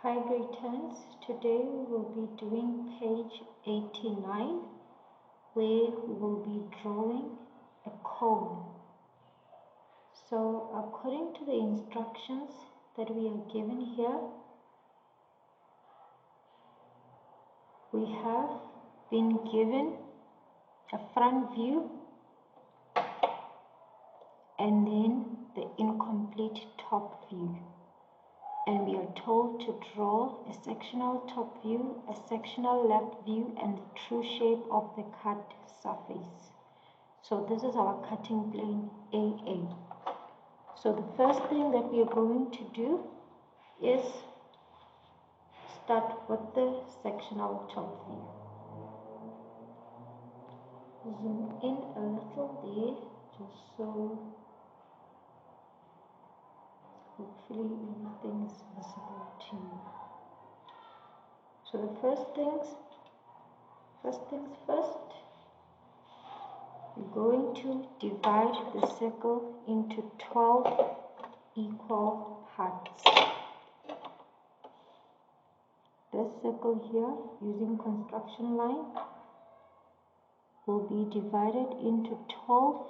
Hi grade 10s, today we will be doing page 89 where we will be drawing a cone. So according to the instructions that we are given here, we have been given a front view and then the incomplete top view. And we are told to draw a sectional top view, a sectional left view, and the true shape of the cut surface. So this is our cutting plane AA. So the first thing that we are going to do is start with the sectional top view. Zoom in a little there, just so hopefully everything is visible to you. So the first things first, we're going to divide the circle into 12 equal parts. This circle here, using construction line, will be divided into 12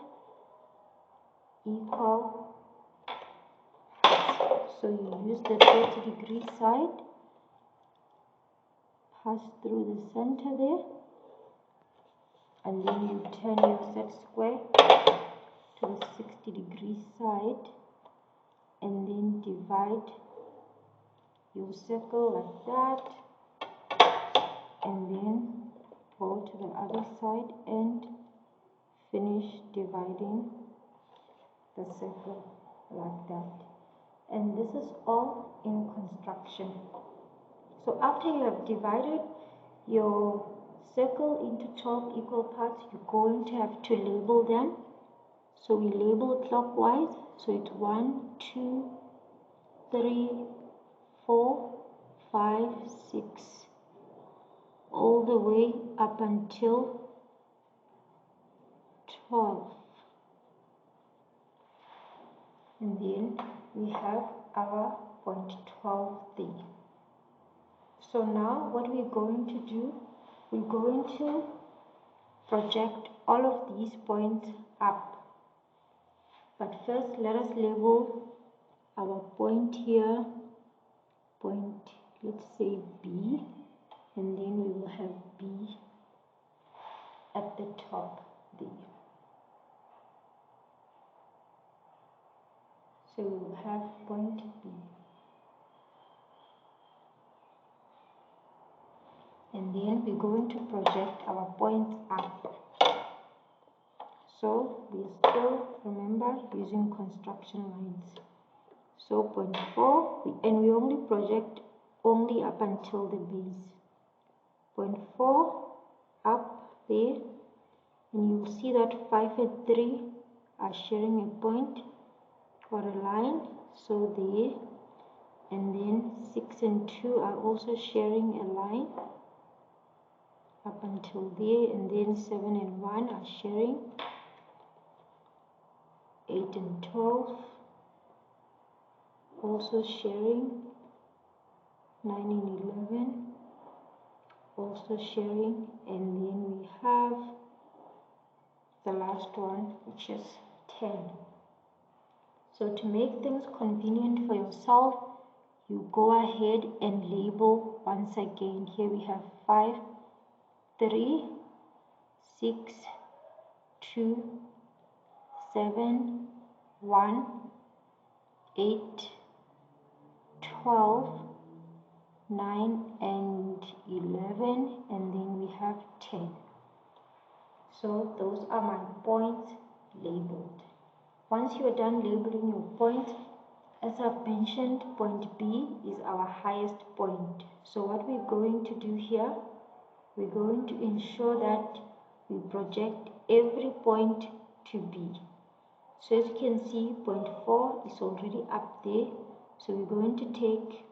equal parts. So you use the 30-degree side, pass through the center there, and then you turn your set square to the 60-degree side, and then divide your circle like that, and then go to the other side and finish dividing the circle like that. And this is all in construction. So after you have divided your circle into 12 equal parts, you're going to have to label them. So we label clockwise, so it's 1, 2, 3, 4, 5, 6, all the way up until 12. And then we have our point 12 there. So now what we're going to do, we're going to project all of these points up. But first let us label our point here, point, let's say B, and then we will have B at the top there. So we will have point B. And then we're going to project our points up. So we still remember using construction lines. So point 4, and we only project only up until the base. Point 4 up there, and you'll see that 5 and 3 are sharing a point or a line, so there, and then 6 and 2 are also sharing a line up until there, and then 7 and 1 are sharing, 8 and 12 also sharing, 9 and 11 also sharing, and then we have the last one, which is 10. So to make things convenient for yourself, you go ahead and label once again. Here we have 5, 3, 6, 2, 7, 1, 8, 12, 9 and 11, and then we have 10. So those are my points labeled. Once you are done labeling your points, as I've mentioned, point B is our highest point. So what we're going to do here, we're going to ensure that we project every point to B. So as you can see, point 4 is already up there. So we're going to take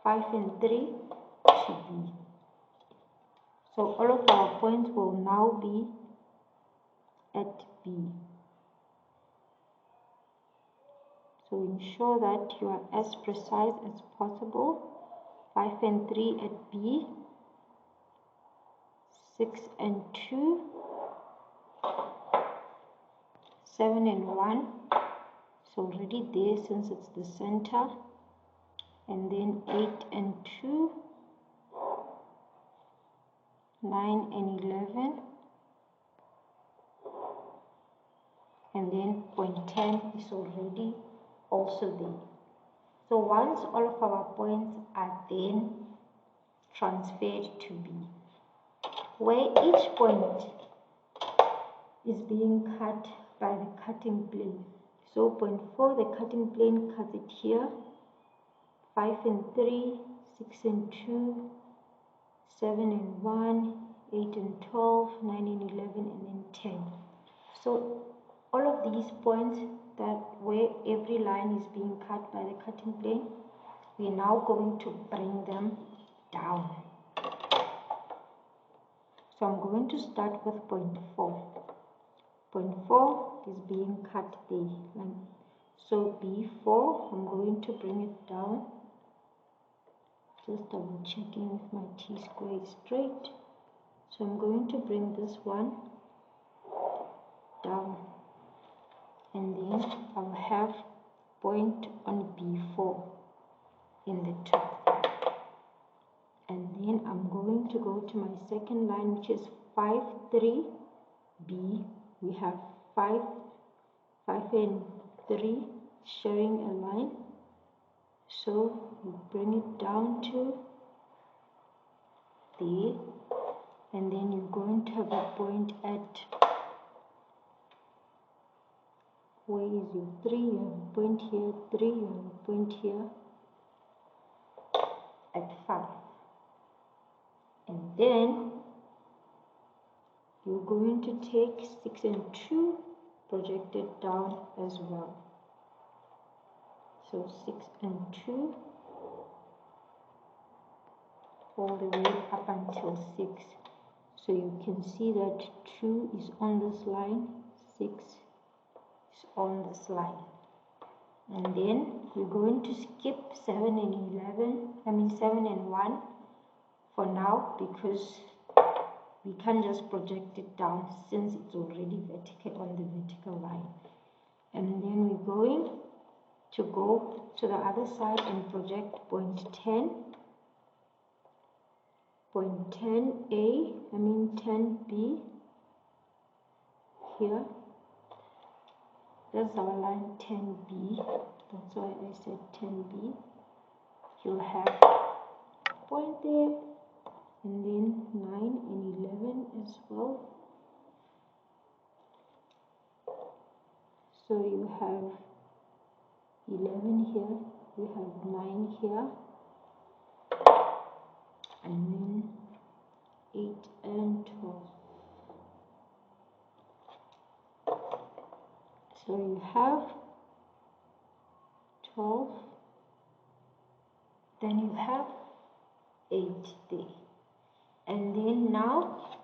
5 and 3 to B. So all of our points will now be at B. So ensure that you are as precise as possible 5 and 3 at B, 6 and 2, 7 and 1, it's already there since it's the center, and then 8 and 2, 9 and 11, and then point 10 is already also there. So once all of our points are then transferred to B, where each point is being cut by the cutting plane. So point 4, the cutting plane cuts it here, 5 and 3, 6 and 2, 7 and 1, 8 and 12, 9 and 11, and then 10. So all of these points that where every line is being cut by the cutting plane, we are now going to bring them down. So I'm going to start with point 4. Point 4 is being cut there. So B4, I'm going to bring it down. Just double checking if my T-square is straight. So I'm going to bring this one down. And then I'll have point on B4 in the top. And then I'm going to go to my second line, which is 5, 3, B. We have 5 and 3 sharing a line. So you bring it down to there. And then you're going to have a point at, where is your 3? You have a point here, 3, you have a point here at 5. And then you're going to take 6 and 2, project it down as well. So 6 and 2, all the way up until 6. So you can see that 2 is on this line, 6 is on this line. And then we're going to skip 7 and 1 for now, because we can't just project it down since it's already vertical on the vertical line. And then we're going to go to the other side and project point 10. Point 10A, 10B here. That's our line 10B. That's why I said 10B. You'll have a point there, and then 9 and 11 as well. So you have 11 here, you have 9 here, and then 8 and 12. So you have 12, then you have 8 there. And then now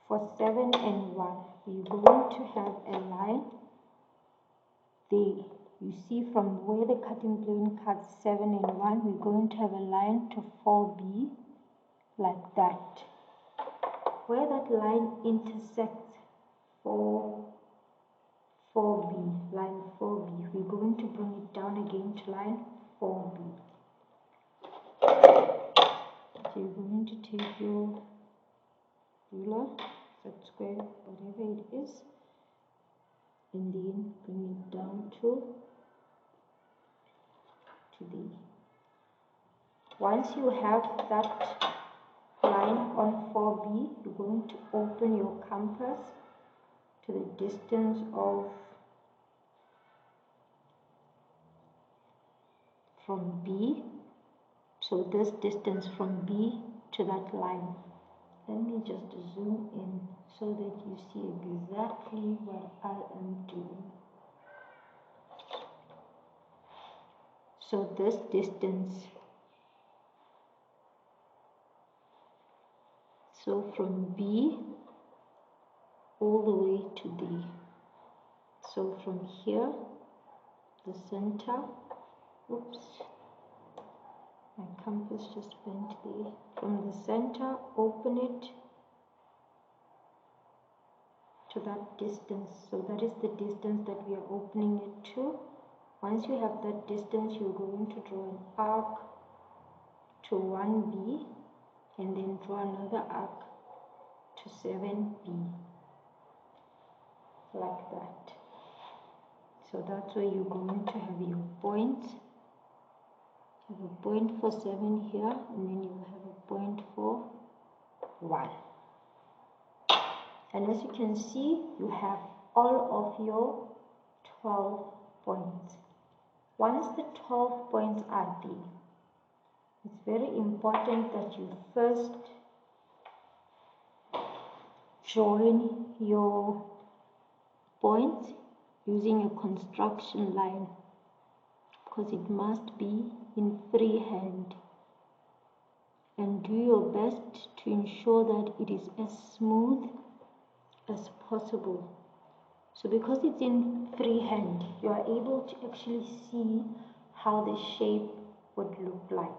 for 7 and 1, we're going to have a line there. You see from where the cutting plane cuts 7 and 1, we're going to have a line to 4B like that. Where that line intersects 4B, line 4B, we're going to bring it down again to line 4B. So you're going to take your ruler, set square, whatever it is, and then bring it down to there. Once you have that line on 4B, you're going to open your compass to the distance of from B. So this distance from B to that line. Let me just zoom in so that you see exactly what I am doing. So this distance, so from B all the way to D. So from here, the center, oops, My compass just went there. From the center, open it to that distance. So that is the distance that we are opening it to. Once you have that distance, you're going to draw an arc to 1B and then draw another arc to 7B, like that. So that's where you're going to have your point. You have a point for 7 here, and then you have a point for 1. And as you can see, you have all of your 12 points. Once the 12 points are there, it's very important that you first join your points using a construction line, because it must be in freehand, and do your best to ensure that it is as smooth as possible. So because it's in freehand, you are able to actually see how the shape would look like.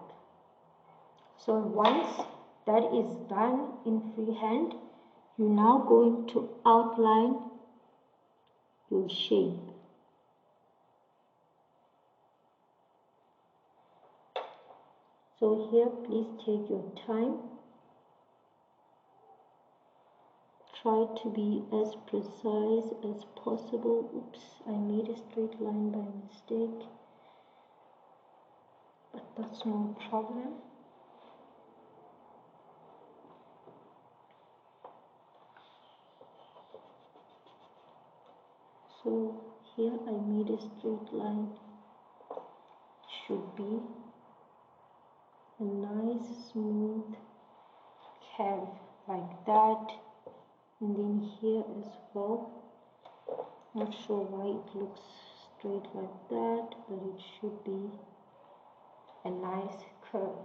So once that is done in freehand, you're now going to outline your shape. So here, please take your time. Try to be as precise as possible. Oops, I made a straight line by mistake, but that's no problem. So here I made a straight line. Should be a nice smooth curve like that, and then here as well. Not sure why it looks straight like that, but it should be a nice curve.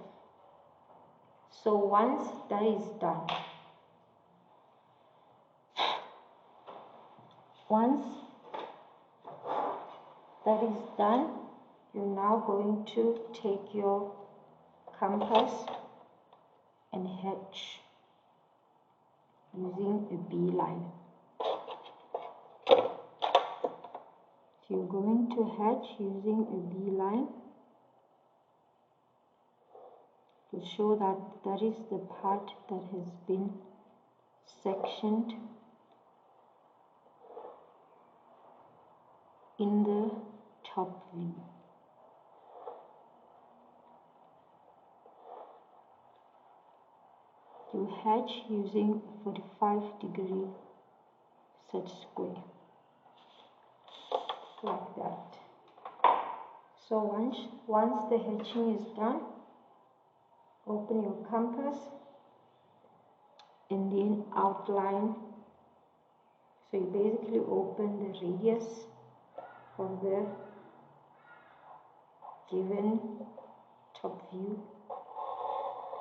So once that is done, you're now going to take your compass and hatch using a B line. So you're going to hatch using a B line to show that that is the part that has been sectioned in the top view. You hatch using a 45-degree set square, like that. So once the hatching is done, open your compass and then outline. So you basically open the radius of the given top view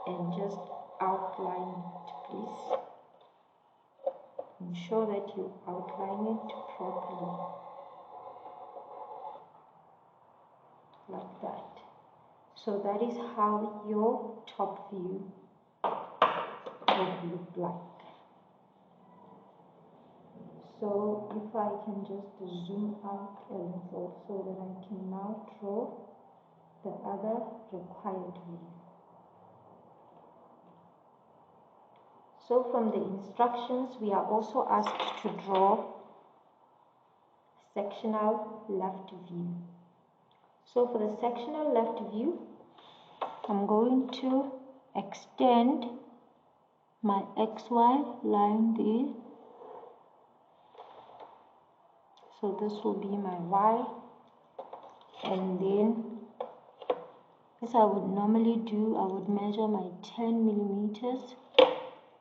and just outline it, please. Ensure that you outline it properly, like that. So that is how your top view would look like. So if I can just zoom out a little so that I can now draw the other required view. So from the instructions, we are also asked to draw sectional left view. So for the sectional left view, I'm going to extend my XY line there. So this will be my Y, and then as I would normally do, I would measure my 10 millimeters,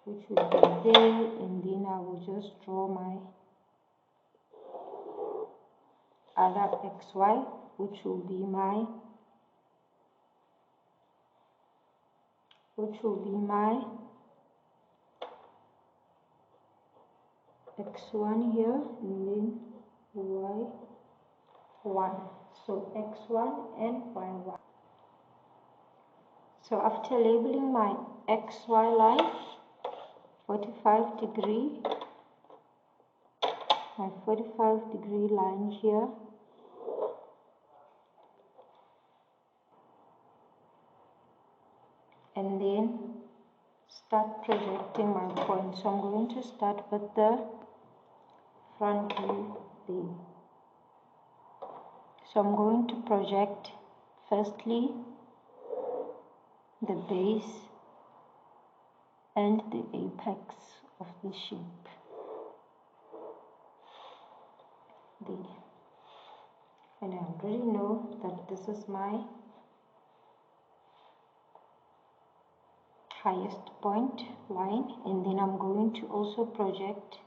which would be there, and then I will just draw my other XY, which will be my X1 here, and then Y1. So X1 and Y1. So after labeling my XY line, 45 degree, my 45 degree line here, and then start projecting my point. So I'm going to start with the front view there. So I'm going to project firstly the base and the apex of the shape there. And I already know that this is my highest point line, and then I'm going to also project.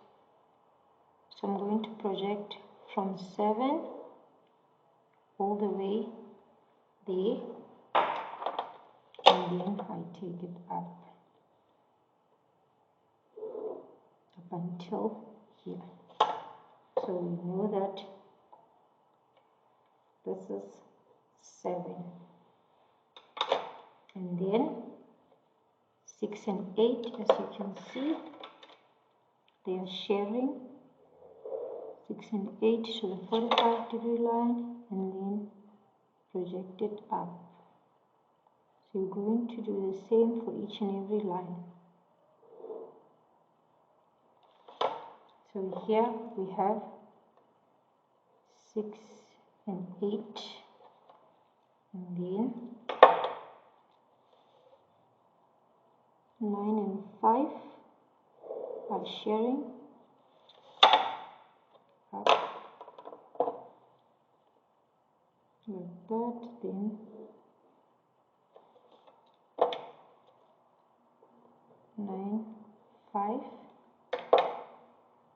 So I'm going to project from 7 all the way there, and then I take it up until here. So we know that this is 7, and then 6 and 8, as you can see, they are sharing 6 and 8 to the 45 degree line, and then project it up. So you're going to do the same for each and every line. So here we have 6 and 8, and then 9 and 5 are sharing up like that, then 9, 5,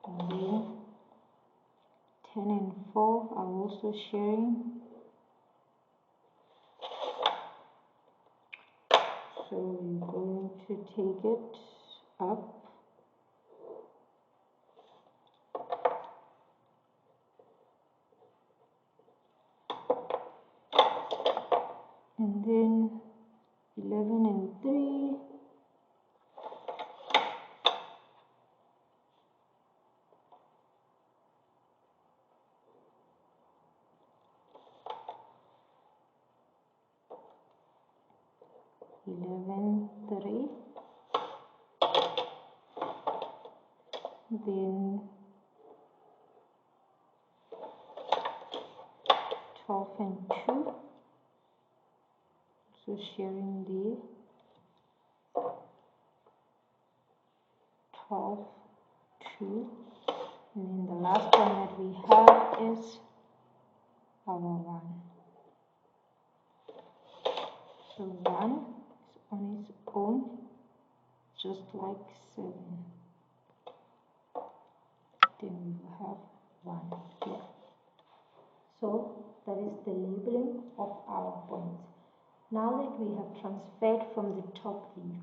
and then 10 and 4 are also sharing. So we're going to take it up, and then 11 and 3, then 12 and 2, so sharing there, 12, 2, and then the last one that we have is our 1. So 1 is on its own, just like 7. Then we will have 1 here. So that is the labeling of our points. Now that we have transferred from the top view,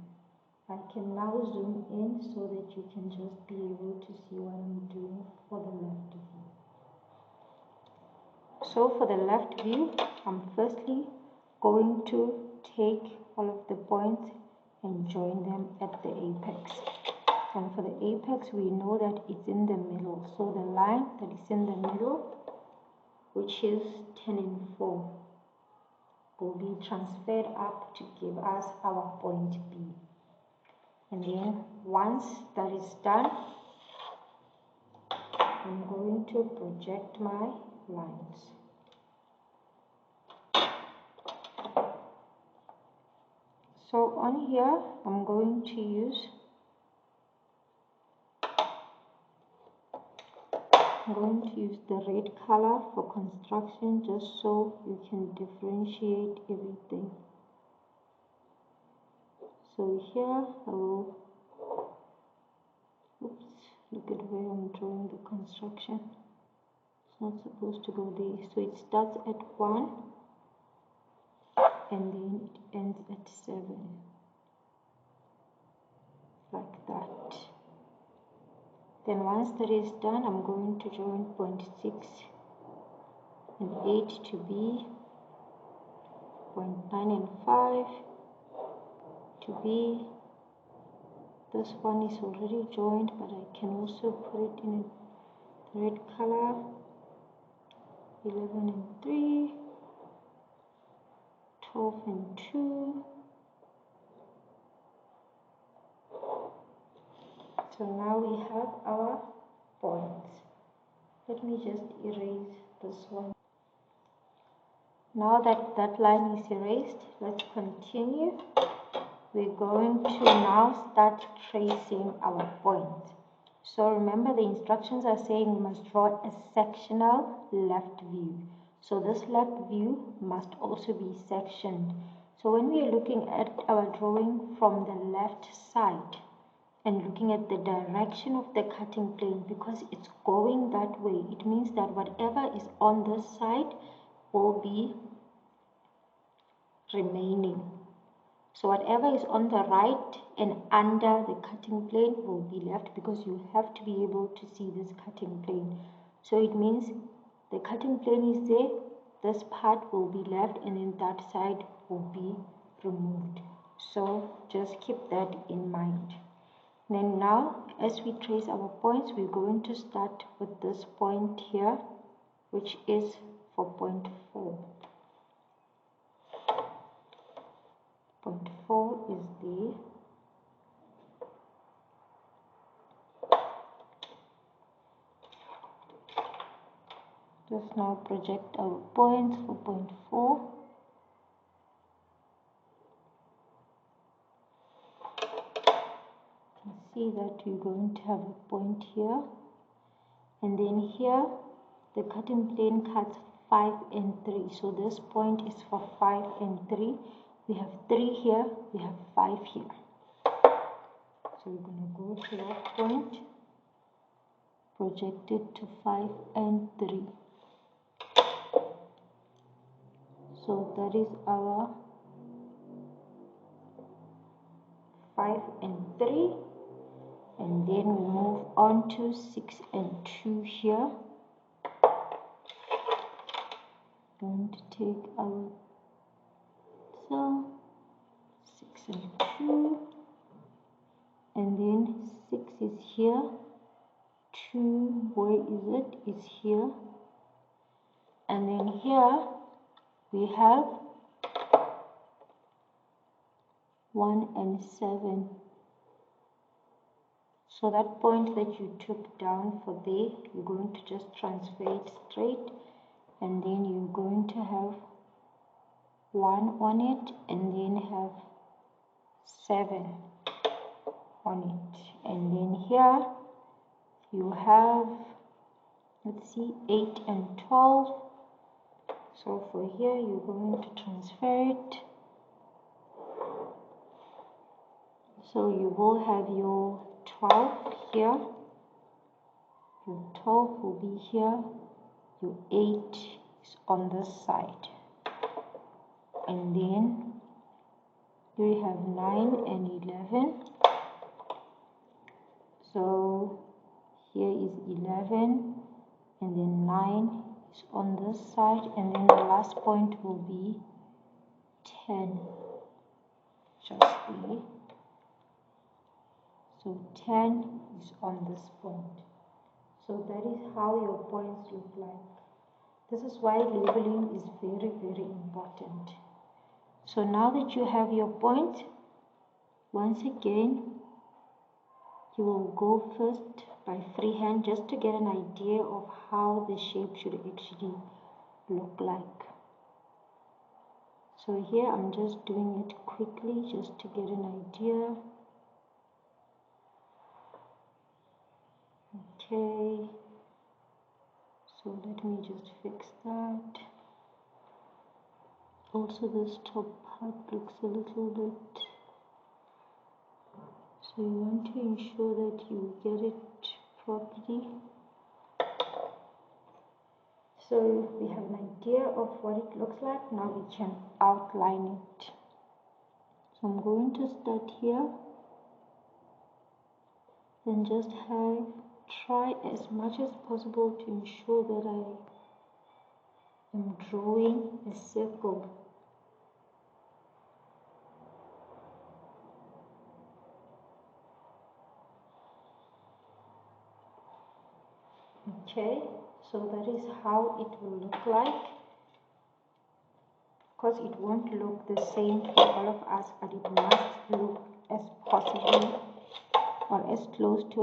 I can now zoom in so that you can just be able to see what I'm doing for the left view. So for the left view, I'm firstly going to take all of the points and join them at the apex. And for the apex, we know that it's in the middle. So the line that is in the middle, which is 10 and 4, will be transferred up to give us our point B. And then once that is done, I'm going to project my lines. So on here, I'm going to use the red color for construction, just so you can differentiate everything. So here I will, look at where I'm drawing the construction. It's not supposed to go there. So it starts at 1 and then it ends at 7, like that. Then once that is done, I'm going to join point 6 and 8 to be point 9 and 5, to be. This one is already joined, but I can also put it in a red color. 11 and 3, 12 and 2. So now we have our points. Let me just erase this one. Now that that line is erased, let's continue. We're going to now start tracing our points. So remember, the instructions are saying we must draw a sectional left view. So this left view must also be sectioned. So when we are looking at our drawing from the left side and looking at the direction of the cutting plane, because it's going that way, it means that whatever is on this side will be remaining. So whatever is on the right and under the cutting plane will be left, because you have to be able to see this cutting plane. So it means the cutting plane is there, this part will be left, and then that side will be removed. So just keep that in mind. Then now, as we trace our points, we're going to start with this point here, which is for point 4. Point 4 is there. Just now project our points for point 4. You can see that we're going to have a point here. And then here, the cutting plane cuts 5 and 3. So this point is for 5 and 3. We have 3 here, we have 5 here. So we're going to go to that point, project it to 5 and 3. So that is our 5 and 3. And then we move on to 6 and 2 here. Going to take our cell, 6 and 2. And then 6 is here, 2, where is it? It's here. And then here we have 1 and 7. So that point that you took down for there, you're going to just transfer it straight, and then you're going to have 1 on it, and then have 7 on it. And then here you have, let's see, 8 and 12. So for here you're going to transfer it. So you will have your 12 here, your 12 will be here, your 8 is on this side, and then you have 9 and 11. So here is 11, and then 9 is on this side, and then the last point will be 10, just there. So 10 is on this point. So that is how your points look like. This is why labeling is very, very important. So now that you have your point, once again, you will go first by freehand just to get an idea of how the shape should actually look like. So here I'm just doing it quickly just to get an idea. Okay, so let me just fix that. Also this top part looks a little bit, so you want to ensure that you get it properly. So we have an idea of what it looks like. Now we can outline it. So I'm going to start here and just try as much as possible to ensure that I am drawing a circle. Okay, so that is how it will look like. Because it won't look the same for all of us, but it must look as possible or as close to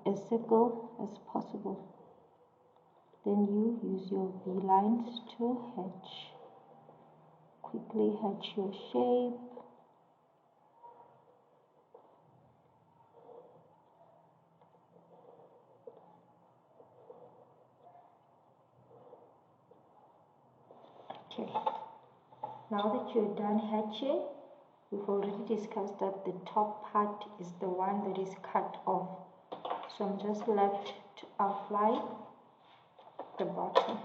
a circle as possible. Then you use your V lines to hatch. Quickly hatch your shape. Okay, now that you're done hatching, we've already discussed that the top part is the one that is cut off. So I'm just left to outline the bottom.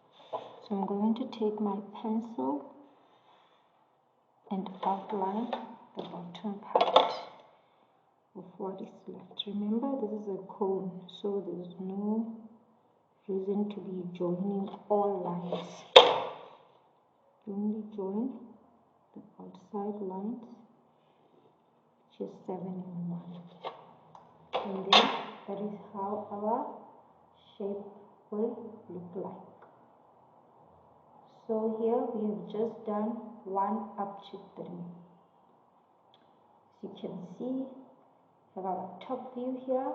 So I'm going to take my pencil and outline the bottom part of what is left. Remember, this is a cone, so there's no reason to be joining all lines. You only join the outside lines, which is 7 and 1. And then that is how our shape will look like. So here we have just done 1 up to 3. As you can see, we have our top view here,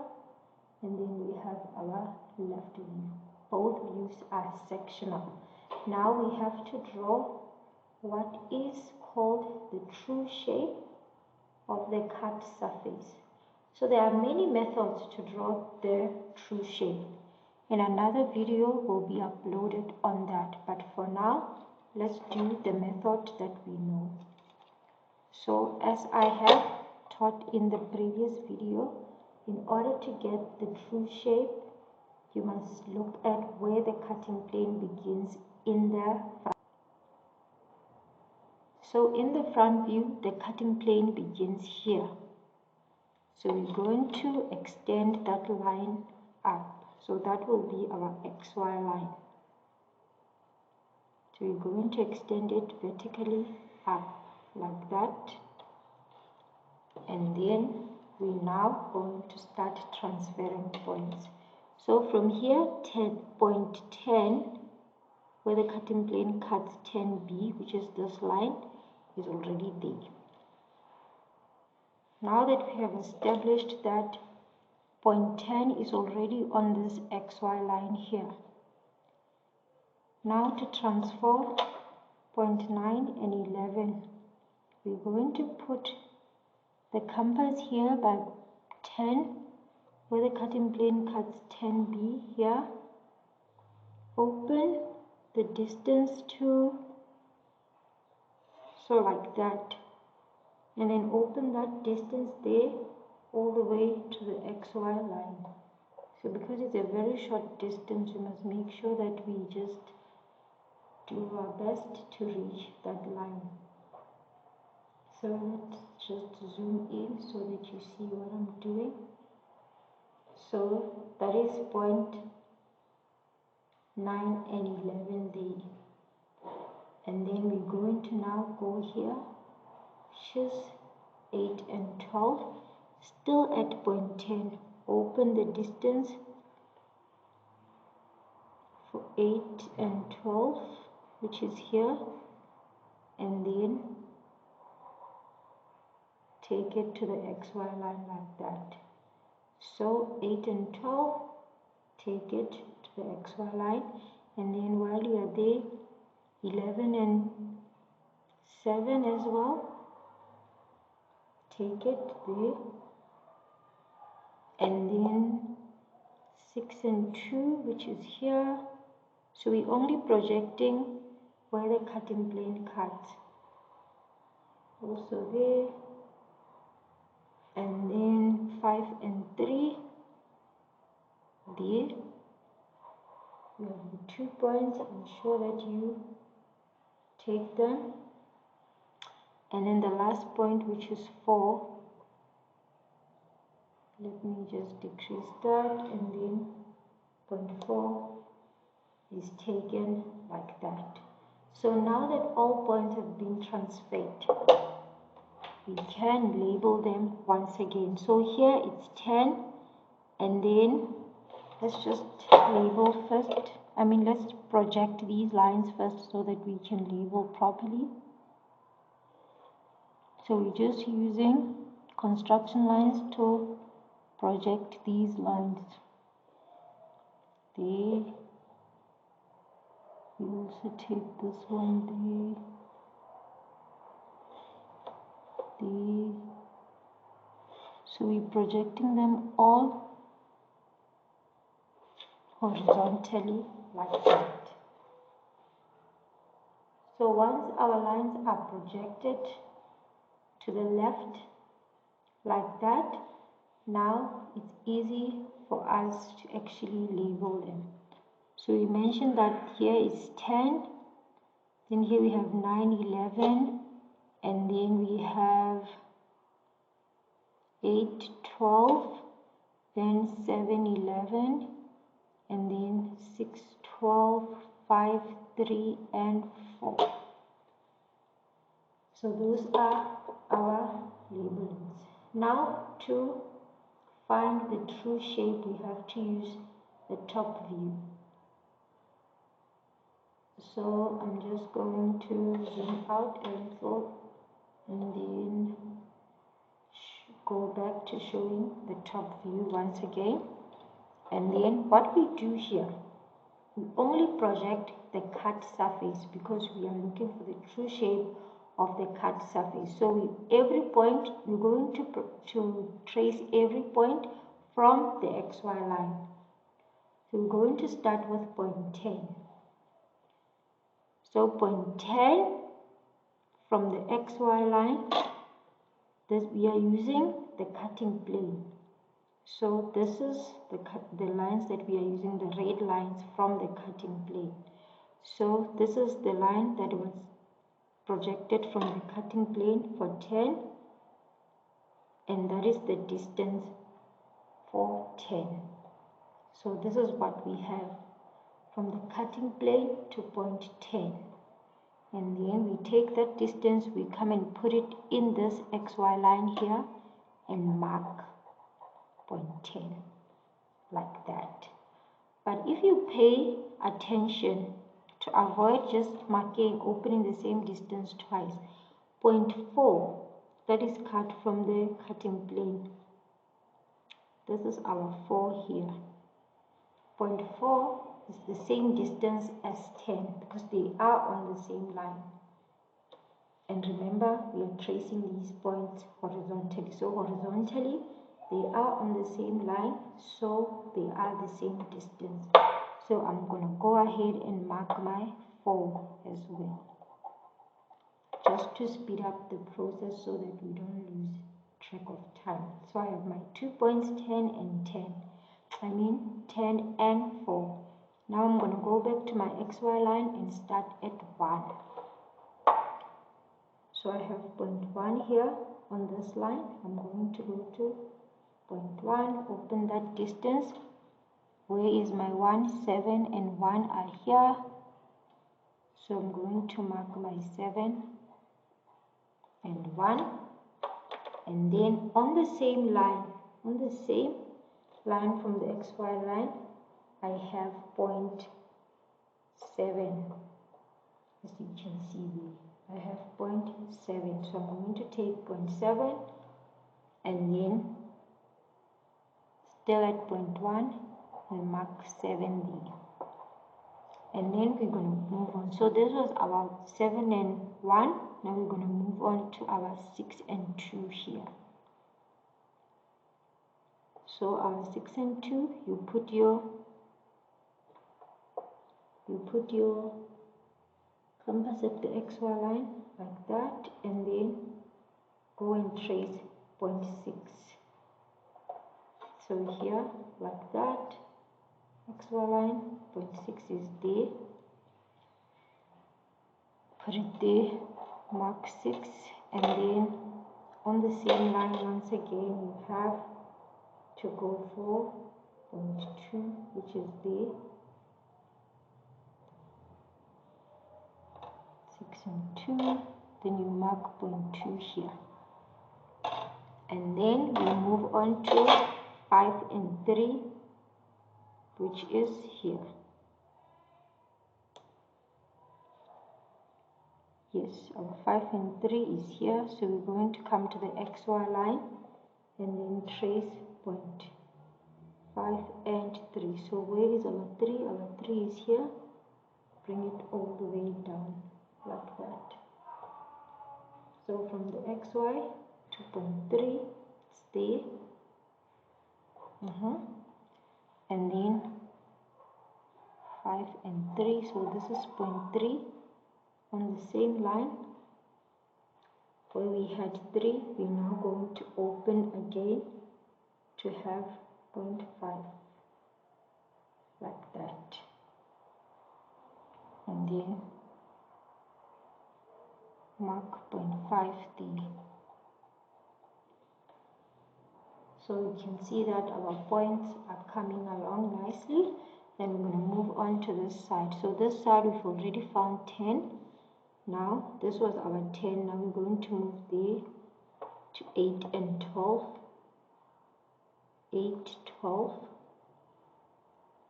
and then we have our left view. Both views are sectional. Now we have to draw what is called the true shape of the cut surface. So there are many methods to draw the true shape. And another video will be uploaded on that. But for now, let's do the method that we know. So as I have taught in the previous video, in order to get the true shape, you must look at where the cutting plane begins in the front. So in the front view, the cutting plane begins here. So we're going to extend that line up. So that will be our XY line. So we're going to extend it vertically up like that. And then we're now going to start transferring points. So from here, point 10, where the cutting plane cuts 10B, which is this line, is already there. Now that we have established that point 10 is already on this XY line here. Now to transfer point 9 and 11, we're going to put the compass here by 10, where the cutting plane cuts 10B here. Open the distance to, so like that. And then open that distance there all the way to the XY line. So because it's a very short distance, we must make sure that we just do our best to reach that line. So let's just zoom in so that you see what I'm doing. So that is point 9 and 11 there. And then we're going to now go here, which is 8 and 12. Still at point 10, open the distance for 8 and 12, which is here, and then take it to the XY line like that. So 8 and 12, take it to the XY line, and then while you are there, 11 and 7 as well, take it there, and then 6 and 2, which is here. So we're only projecting where the cutting plane cuts. Also there, and then 5 and 3 there. You have 2 points. Ensure that you take them. And then the last point, which is 4, let me just decrease that, and then point 4 is taken like that. So now that all points have been transferred, we can label them once again. So here it's 10, and then let's just label first. Let's project these lines first so that we can label properly. So we're just using construction lines to project these lines. There. We also take this one there. There. So we're projecting them all horizontally like that. So once our lines are projected to the left like that, now it's easy for us to actually label them. So we mentioned that here is 10, then here we have 9, 11, and then we have 8, 12, then 7, 11, and then 6, 12, 5, 3, and 4. So those are our labelings. Now to find the true shape, we have to use the top view. So I'm just going to zoom out a little and then go back to showing the top view once again. And then what we do here, we only project the cut surface because we are looking for the true shape of the cut surface. So every point, we're going to trace every point from the XY line. So we're going to start with point 10. So point 10 from the XY line, we are using the cutting plane. So this is the lines that we are using, the red lines from the cutting plane. So this is the line that was projected from the cutting plane for 10, and that is the distance for 10. So this is what we have from the cutting plane to point 10. And then we take that distance, we come and put it in this XY line here and mark point 10 like that. But if you pay attention to avoid just opening the same distance twice, point 4, that is cut from the cutting plane. This is our 4 here. Point 4 is the same distance as 10 because they are on the same line. And remember, we are tracing these points horizontally. So horizontally, they are on the same line, so they are the same distance. So I'm going to go ahead and mark my 4 as well, just to speed up the process so that we don't lose track of time. So I have my 2 points, 10 and 10. 10 and 4. Now I'm going to go back to my XY line and start at 1. So I have point 1 here on this line. I'm going to go to point 1, open that distance. Where is my 1? 7 and 1 are here. So I'm going to mark my 7 and 1. And then on the same line from the XY line, I have point 7. As you can see there, I have point 7. So I'm going to take point 7 and then still at point 1 and mark 7 there. And then we're going to move on. So this was our 7 and 1. Now we're going to move on to our 6 and 2 here. So our 6 and 2, you put your compass at the XY line like that, and then go and trace point 6. So here like that, XY line, point 6 is there. Put it there, mark 6, and then on the same line once again you have to go for point 2, which is there. 6 and 2, then you mark point 2 here. And then we move on to 5 and 3. which is here. Yes, our 5 and 3 is here, so we're going to come to the XY line and then trace point 5 and 3. So where is our 3? Our 3 is here. Bring it all the way down like that. So from the XY to point 3, it's there. And then 5 and 3, so this is point 3 on the same line. Where we had 3, we're now going to open again to have point 5 like that, and then mark point 5 there. So you can see that our points are coming along nicely. Then we're going to move on to this side. So this side we've already found 10. Now this was our 10. Now we're going to move there to 8 and 12. 8, 12.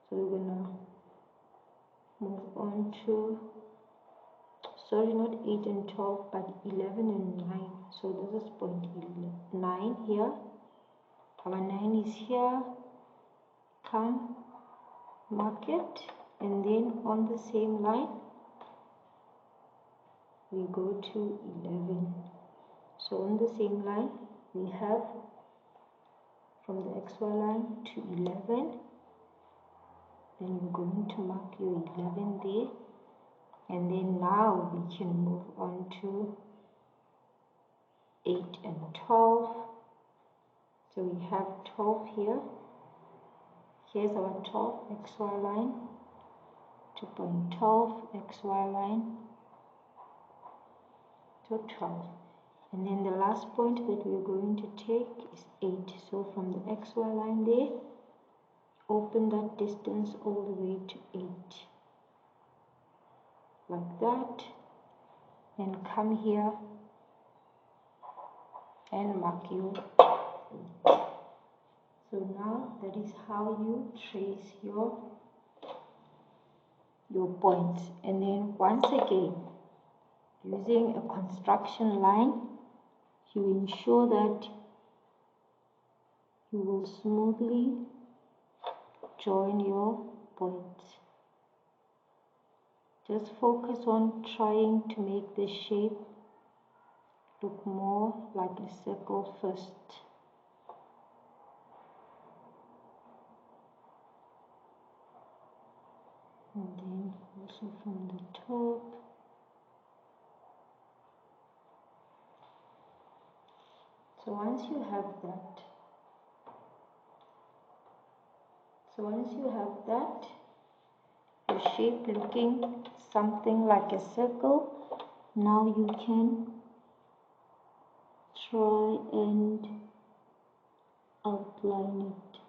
So we're going to move on to, sorry, not 8 and 12, but 11 and 9. So this is point 9 here. Our 9 is here. Come, mark it, and then on the same line we go to 11. So on the same line we have from the XY line to 11. Then you're going to mark your 11 there, and then now we can move on to 8 and 12. So we have 12 here. Here's our 12 XY line to point 12 XY line to 12. And then the last point that we're going to take is 8. So from the XY line there, open that distance all the way to 8. Like that. Then come here and mark your 8. So now that is how you trace your points. And then once again, using a construction line, you ensure that you will smoothly join your points. Just focus on trying to make the shape look more like a circle first. And then also from the top. So once you have that, your shape looking something like a circle, now you can try and outline it.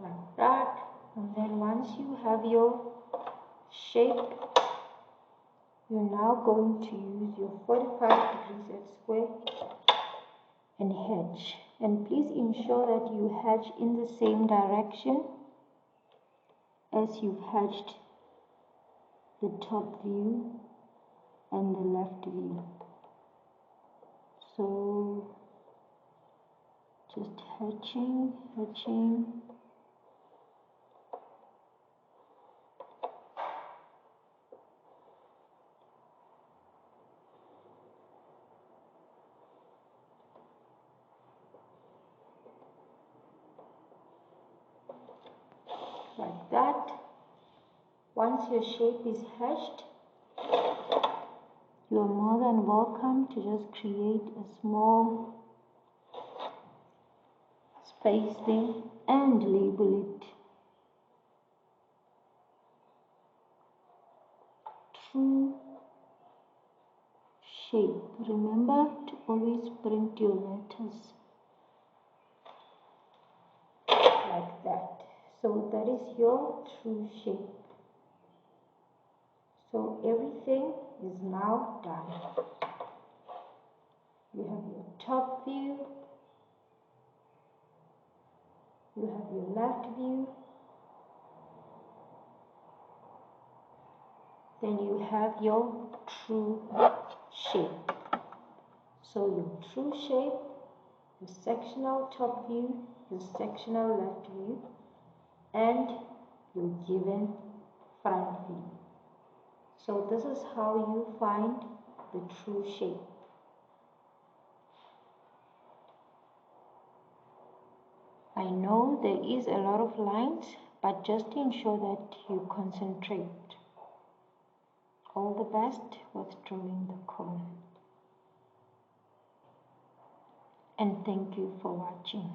Like that. And then once you have your shape, you're now going to use your 45 degrees at square and hedge. And please ensure that you hedge in the same direction as you've hedged the top view and the left view. So just hedging. Like that. Once your shape is hedged, you are more than welcome to just create a small space there and label it true shape. Remember to always print your letters like that. So that is your true shape. So everything is now done. You have your top view, you have your left view, then you have your true shape. So your true shape, your sectional top view, your sectional left view, and your given front view. So this is how you find the true shape. I know there is a lot of lines, but just ensure that you concentrate. All the best with drawing the cone. And thank you for watching.